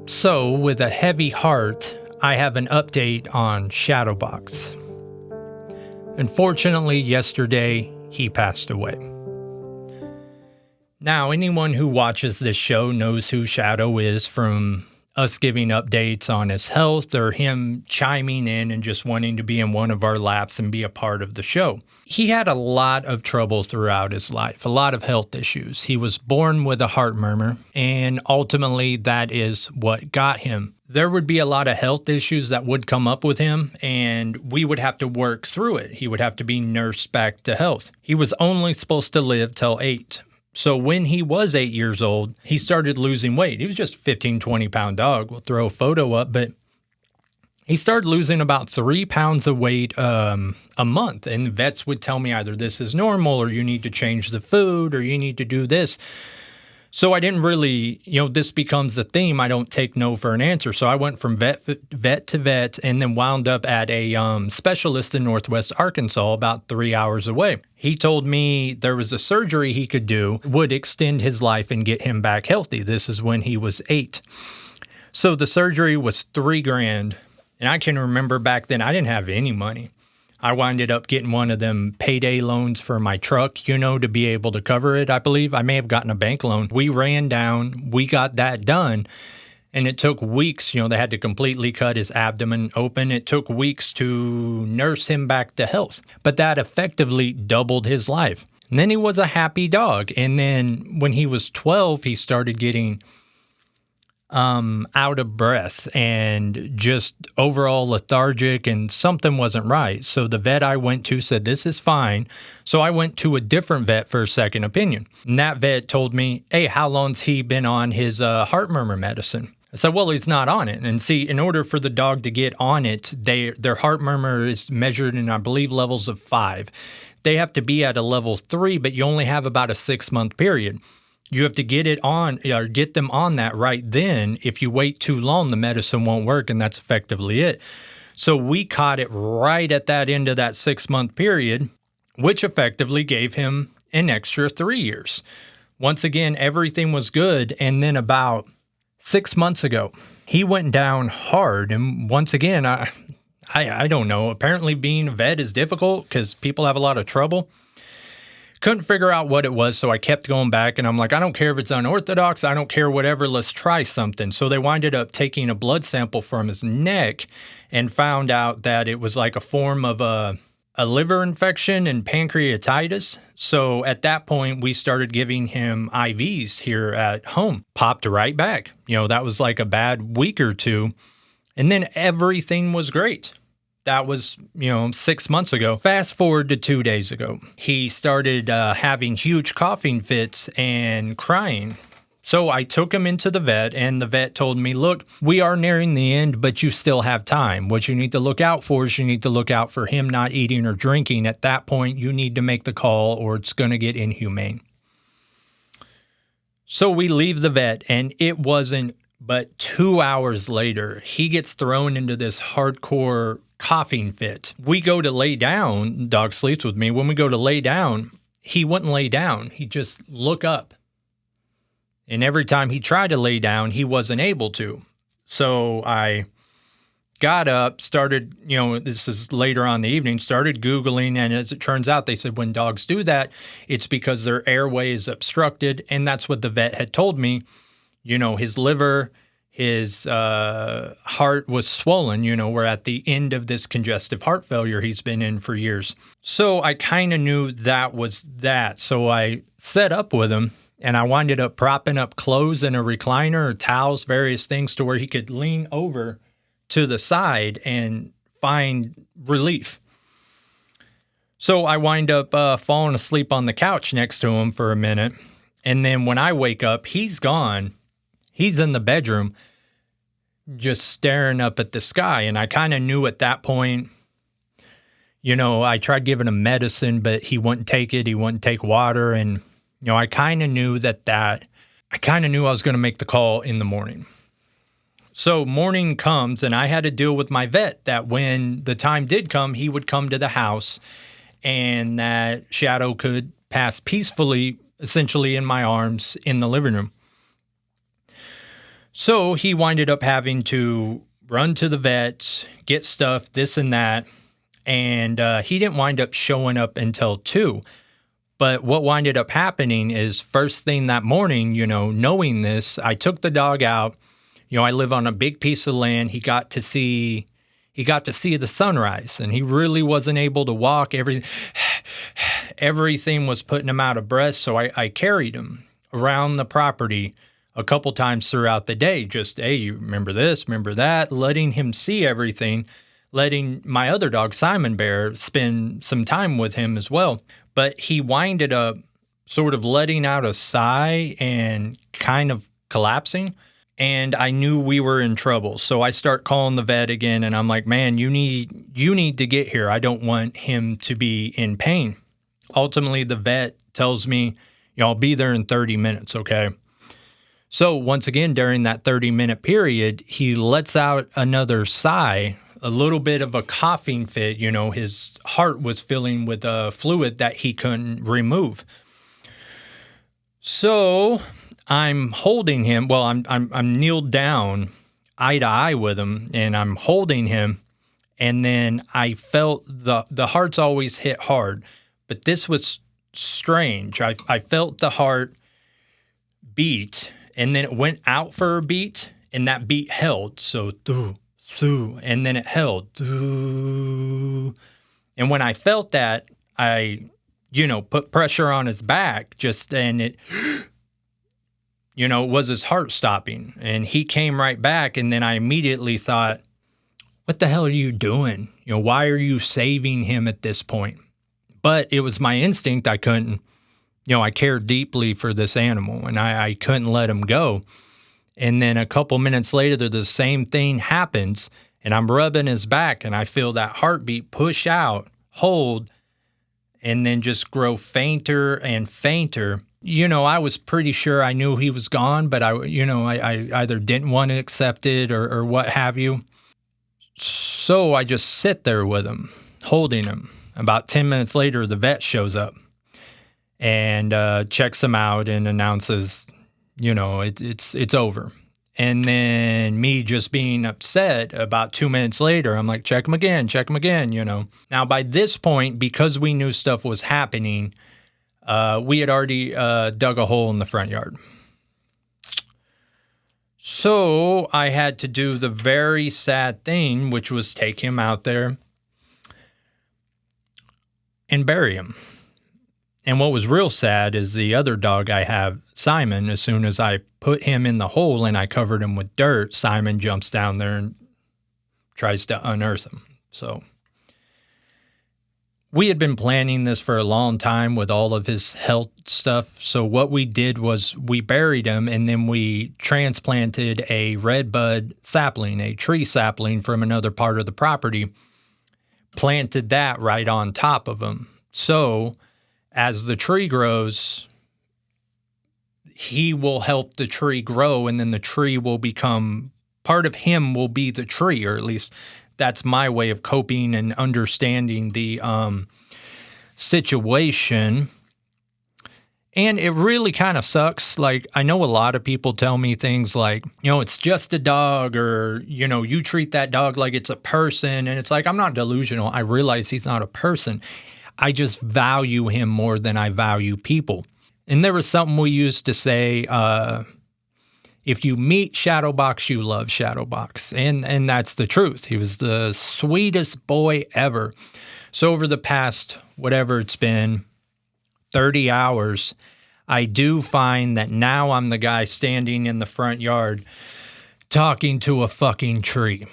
So, with a heavy heart, I have an update on Shadow Boxx. Unfortunately, yesterday, he passed away. Now, anyone who watches this show knows who Shadow is from us giving updates on his health or him chiming in and just wanting to be in one of our laps and be a part of the show. He had a lot of trouble throughout his life, a lot of health issues. He was born with a heart murmur, and ultimately that is what got him. There would be a lot of health issues that would come up with him, and we would have to work through it. He would have to be nursed back to health. He was only supposed to live till 8. So when he was 8 years old, he started losing weight. He was just a 15, 20-pound dog. We'll throw a photo up, but he started losing about 3 pounds of weight a month. And vets would tell me either this is normal or you need to change the food or you need to do this. So I didn't really, this becomes the theme. I don't take no for an answer. So I went from vet to vet and then wound up at a specialist in Northwest Arkansas about 3 hours away. He told me there was a surgery he could do, would extend his life and get him back healthy. This is when he was 8. So the surgery was $3,000. And I can remember back then I didn't have any money. I winded up getting one of them payday loans for my truck, to be able to cover it, I believe. I may have gotten a bank loan. We ran down, we got that done, and it took weeks. They had to completely cut his abdomen open. It took weeks to nurse him back to health, but that effectively doubled his life. And then he was a happy dog. And then when he was 12, he started getting out of breath and just overall lethargic, and something wasn't right. So the vet I went to said, this is fine. So I went to a different vet for a second opinion. And that vet told me, hey, how long's he been on his heart murmur medicine? I said, well, he's not on it. And see, in order for the dog to get on it, their heart murmur is measured in, I believe, levels of 5. They have to be at a level 3, but you only have about a 6-month period. You have to get it on or get them on that right then. If you wait too long, the medicine won't work, and that's effectively it. So we caught it right at that end of that 6-month period, which effectively gave him an extra 3 years. Once again, everything was good. And then about 6 months ago, he went down hard. And once again, I don't know. Apparently being a vet is difficult because people have a lot of trouble. Couldn't figure out what it was, so I kept going back, and I'm like, I don't care if it's unorthodox, I don't care whatever, let's try something. So they winded up taking a blood sample from his neck and found out that it was like a form of a liver infection and pancreatitis. So at that point, we started giving him IVs here at home. Popped right back. That was like a bad week or two, and then everything was great. That was, 6 months ago. Fast forward to 2 days ago. He started having huge coughing fits and crying. So I took him into the vet, and the vet told me, look, we are nearing the end, but you still have time. What you need to look out for is you need to look out for him not eating or drinking. At that point, you need to make the call or it's going to get inhumane. So we leave the vet, and it wasn't but 2 hours later, he gets thrown into this hardcore coughing fit. We go to lay down. Dog sleeps with me. When we go to lay down, he wouldn't lay down. He'd just look up. And every time he tried to lay down, he wasn't able to. So I got up, started, this is later on in the evening, started Googling. And as it turns out, they said when dogs do that, it's because their airway is obstructed. And that's what the vet had told me. His liver, his heart was swollen. We're at the end of this congestive heart failure he's been in for years. So I kind of knew that was that. So I set up with him, and I winded up propping up clothes in a recliner or towels, various things to where he could lean over to the side and find relief. So I wind up falling asleep on the couch next to him for a minute. And then when I wake up, he's gone. He's in the bedroom just staring up at the sky. And I kind of knew at that point, I tried giving him medicine, but he wouldn't take it. He wouldn't take water. And, I kind of knew I was going to make the call in the morning. So morning comes, and I had to deal with my vet that when the time did come, he would come to the house and that Shadow could pass peacefully, essentially in my arms in the living room. So he winded up having to run to the vet, get stuff, this and that. And he didn't wind up showing up until 2. But what winded up happening is first thing that morning, knowing this, I took the dog out. I live on a big piece of land. He got to see the sunrise, and he really wasn't able to walk. Everything was putting him out of breath. So I carried him around the property a couple times throughout the day. Just, hey, you remember this, remember that, letting him see everything, letting my other dog, Simon Bear, spend some time with him as well. But he winded up sort of letting out a sigh and kind of collapsing. And I knew we were in trouble. So I start calling the vet again, and I'm like, man, you need to get here. I don't want him to be in pain. Ultimately, the vet tells me, I'll be there in 30 minutes, okay? So once again, during that 30-minute period, he lets out another sigh, a little bit of a coughing fit. His heart was filling with a fluid that he couldn't remove. So I'm holding him. Well, I'm kneeled down eye to eye with him, and I'm holding him. And then I felt the heart's always hit hard, but this was strange. I felt the heart beat, and then it went out for a beat, and that beat held. So and then it held. And when I felt that, I, put pressure on his back, and it, was his heart stopping. And he came right back, and then I immediately thought, what the hell are you doing? Why are you saving him at this point? But it was my instinct. I couldn't, I cared deeply for this animal, and I couldn't let him go. And then a couple minutes later, the same thing happens, and I'm rubbing his back, and I feel that heartbeat push out, hold, and then just grow fainter and fainter. I was pretty sure I knew he was gone, but I either didn't want to accept it or what have you. So I just sit there with him, holding him. About 10 minutes later, the vet shows up and checks him out and announces, it's over. And then me just being upset, about 2 minutes later, I'm like, check him again. Now, by this point, because we knew stuff was happening, we had already dug a hole in the front yard. So I had to do the very sad thing, which was take him out there and bury him. And what was real sad is the other dog I have, Simon, as soon as I put him in the hole and I covered him with dirt, Simon jumps down there and tries to unearth him. So we had been planning this for a long time with all of his health stuff. So what we did was we buried him, and then we transplanted a redbud sapling, a tree sapling from another part of the property, planted that right on top of him. So as the tree grows, he will help the tree grow, and then the tree will become, part of him will be the tree, or at least that's my way of coping and understanding the situation. And it really kind of sucks. Like, I know a lot of people tell me things like, it's just a dog, or, you treat that dog like it's a person. And it's like, I'm not delusional. I realize he's not a person. I just value him more than I value people. And there was something we used to say, if you meet Shadow Boxx, you love Shadow Boxx. And that's the truth. He was the sweetest boy ever. So over the past, whatever it's been, 30 hours, I do find that now I'm the guy standing in the front yard talking to a fucking tree.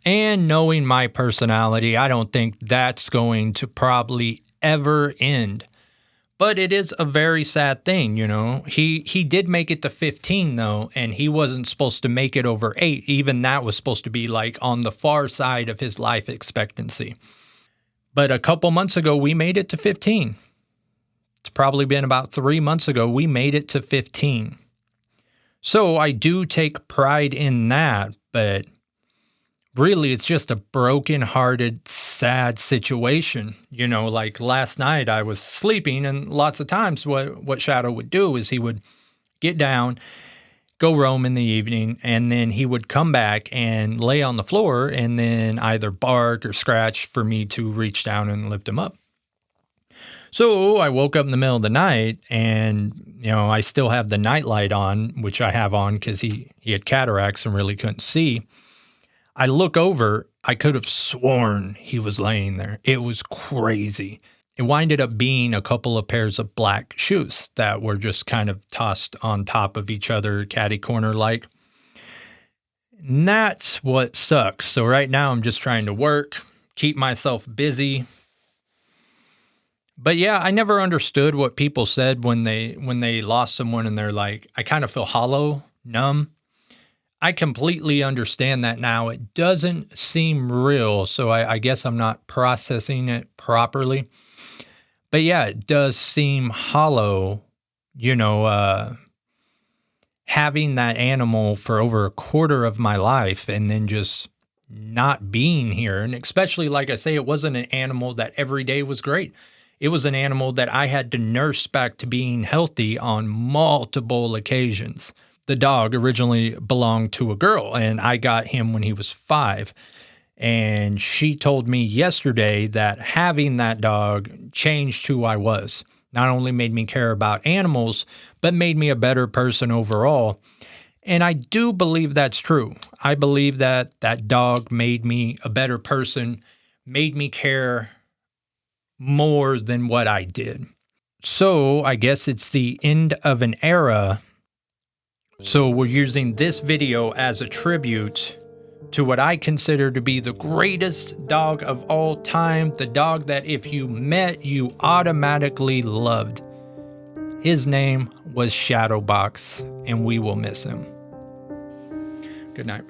And knowing my personality, I don't think that's going to probably ever end. But it is a very sad thing, He did make it to 15, though, and he wasn't supposed to make it over 8. Even that was supposed to be, like, on the far side of his life expectancy. But a couple months ago, we made it to 15. It's probably been about 3 months ago, we made it to 15. So I do take pride in that, but really, it's just a broken-hearted, sad situation. Like last night I was sleeping, and lots of times what Shadow would do is he would get down, go roam in the evening, and then he would come back and lay on the floor and then either bark or scratch for me to reach down and lift him up. So I woke up in the middle of the night and, I still have the night light on, which I have on because he had cataracts and really couldn't see. I look over, I could have sworn he was laying there. It was crazy. It winded up being a couple of pairs of black shoes that were just kind of tossed on top of each other, catty corner like. And that's what sucks. So right now I'm just trying to work, keep myself busy. But yeah, I never understood what people said when they lost someone and they're like, I kind of feel hollow, numb. I completely understand that now. It doesn't seem real, so I guess I'm not processing it properly. But yeah, it does seem hollow, having that animal for over a quarter of my life and then just not being here. And especially, like I say, it wasn't an animal that every day was great. It was an animal that I had to nurse back to being healthy on multiple occasions. The dog originally belonged to a girl, and I got him when he was 5. And she told me yesterday that having that dog changed who I was. Not only made me care about animals, but made me a better person overall. And I do believe that's true. I believe that that dog made me a better person, made me care more than what I did. So I guess it's the end of an era. So we're using this video as a tribute to what I consider to be the greatest dog of all time, the dog that if you met, you automatically loved. His name was Shadow Boxx, and we will miss him. Good night.